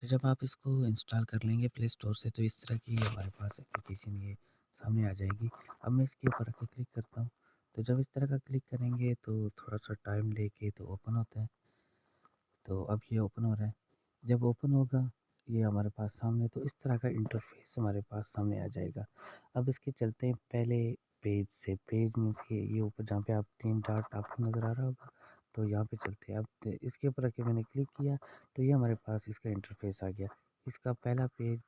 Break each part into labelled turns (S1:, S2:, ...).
S1: तो जब आप इसको इंस्टॉल कर लेंगे प्ले स्टोर से तो इस तरह की हमारे पास एप्लीकेशन ये सामने आ जाएगी। अब मैं इसके ऊपर आके क्लिक करता हूँ। तो जब इस तरह का क्लिक करेंगे तो थोड़ा-सा टाइम लेके तो ओपन होता है। तो अब ये ओपन हो रहा है। जब ओपन होगा ये हमारे पास सामने तो इस तरह का इंटरफेस हमारे पास सामने आ जाएगा। अब इसके चलते हैं पहले पेज से। पेज मीन्स के ये ऊपर जहाँ पे आप 3 डॉट आपको नज़र आ रहा होगा, तो यहाँ पे चलते हैं। अब इसके ऊपर आके मैंने क्लिक किया तो ये हमारे पास इसका इंटरफेस आ गया। इसका पहला पेज,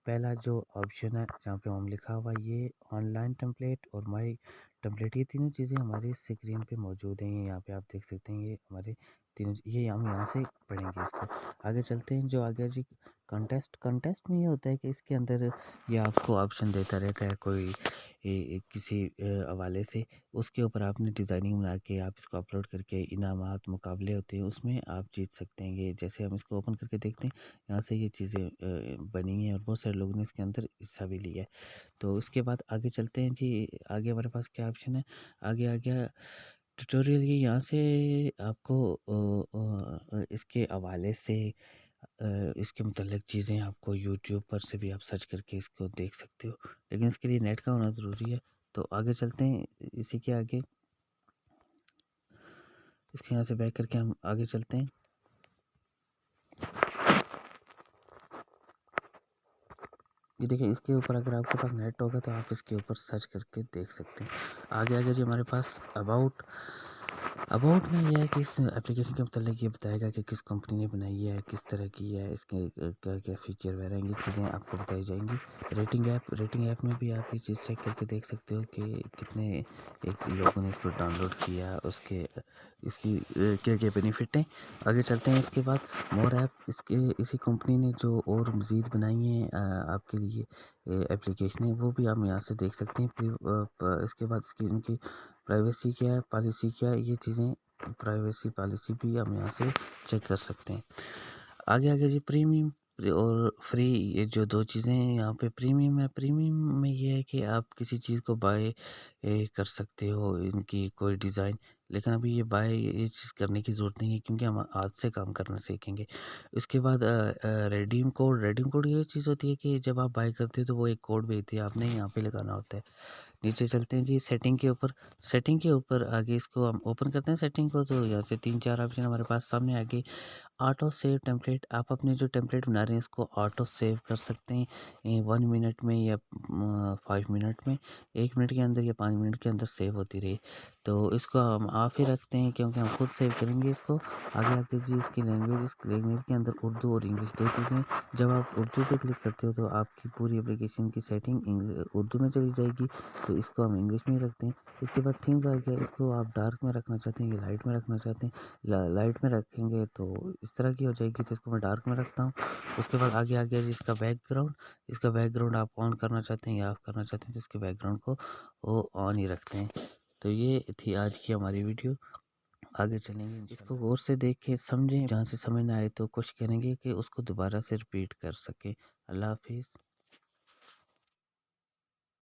S1: पहला जो ऑप्शन है जहाँ पे होम लिखा हुआ ये ऑनलाइन टेम्पलेट और माई टेम्पलेट, ये तीनों चीज़ें हमारी स्क्रीन पे मौजूद हैं। ये यहाँ पे आप देख सकते हैं, ये हमारे तीनों, ये हम यहाँ से पढ़ेंगे इसको। आगे चलते हैं। जो आगे जी कंटेस्ट, कंटेस्ट में ये होता है कि इसके अंदर ये आपको ऑप्शन देता रहता है कोई किसी हवाले से, उसके ऊपर आपने डिज़ाइनिंग बना के आप इसको अपलोड करके इनामात मुकाबले होते हैं उसमें आप जीत सकते हैं। ये जैसे हम इसको ओपन करके देखते हैं, यहाँ से ये चीज़ें बनी हैं और बहुत सारे लोगों ने इसके अंदर हिस्सा भी लिया है। तो उसके बाद आगे चलते हैं जी। आगे हमारे पास क्या ऑप्शन है, आगे आ गया ट्यूटोरियल। ये यहाँ से आपको इसके हवाले से इसके मुतल्लिक़ चीज़ें आपको यूट्यूब पर से भी आप सर्च करके इसको देख सकते हो, लेकिन इसके लिए नेट का होना ज़रूरी है। तो आगे चलते हैं। इसी के आगे इसके यहाँ से बैक करके हम आगे चलते हैं। ये देखिए, इसके ऊपर अगर आपके पास नेट होगा तो आप इसके ऊपर सर्च करके देख सकते हैं। आगे आगे जी हमारे पास अबाउट, अबाउट में ये है कि इस एप्लीकेशन के मतलब ये बताएगा कि किस कंपनी ने बनाई है, किस तरह की है, इसके क्या-क्या फ़ीचर वगैरह ये चीज़ें आपको बताई जाएँगी। रेटिंग ऐप में भी आप ये चीज़ चेक करके देख सकते हो कि कितने एक लोगों ने इसको डाउनलोड किया, उसके इसकी क्या-क्या बेनिफिट हैं। आगे चलते हैं। इसके बाद मोर ऐप, इसके इसी कंपनी ने जो और मज़ीद बनाई हैं आपके लिए एप्लीकेशनें, वो भी आप यहाँ से देख सकते हैं। फिर इसके बाद इसकी इनकी प्राइवेसी क्या है, पॉलिसी क्या है, ये चीज़ें प्राइवेसी पॉलिसी भी हम यहाँ से चेक कर सकते हैं। आगे आगे जी प्रीमियम और फ्री, ये जो 2 चीज़ें हैं यहाँ पे। प्रीमियम है, प्रीमियम में ये है कि आप किसी चीज़ को बाय कर सकते हो, इनकी कोई डिज़ाइन, लेकिन अभी ये बाय ये चीज़ करने की ज़रूरत नहीं है क्योंकि हम आज से काम करना सीखेंगे। उसके बाद रिडीम कोड, रिडीम कोड ये चीज़ होती है कि जब आप बाय करते हो तो वो एक कोड भेजती है, आपने यहाँ पे लगाना होता है। नीचे चलते हैं जी सेटिंग के ऊपर। सेटिंग के ऊपर आगे इसको हम ओपन करते हैं सेटिंग को, तो यहाँ से 3-4 ऑप्शन हमारे पास सामने आ गए। ऑटो सेव टेम्पलेट, आप अपने जो टेम्पलेट बना रहे हैं इसको ऑटो सेव कर सकते हैं 1 मिनट में या 5 मिनट में, 1 मिनट के अंदर या 5 मिनट के अंदर सेव होती रहे। तो इसको हम ऑफ ही रखते हैं क्योंकि हम खुद सेव करेंगे इसको। आगे आगे जी इसकी लैंग्वेज, इस लैंग्वेज के अंदर उर्दू और इंग्लिश 2 चीज़ें। जब आप उर्दू पे क्लिक करते हो तो आपकी पूरी एप्लीकेशन की सेटिंग उर्दू में चली जाएगी, तो इसको हम इंग्लिश में ही रखते हैं। इसके बाद थीम्स आ गया, इसको आप डार्क में रखना चाहते हैं या लाइट में रखना चाहते हैं। लाइट में रखेंगे तो इस तरह की हो जाएगी, तो इसको मैं डार्क में रखता हूँ। उसके बाद आगे आ गया जी इसका बैकग्राउंड। इसका बैकग्राउंड आप ऑन करना चाहते हैं या ऑफ करना चाहते हैं, तो इसके बैकग्राउंड को वो ऑन ही रखते हैं। तो ये थी आज की हमारी वीडियो। आगे चलेंगे इसको गौर से देखें, समझें, जहाँ से समझ ना आए तो कोशिश करेंगे कि उसको दोबारा से रिपीट कर सकें। अल्लाह हाफ़िज़।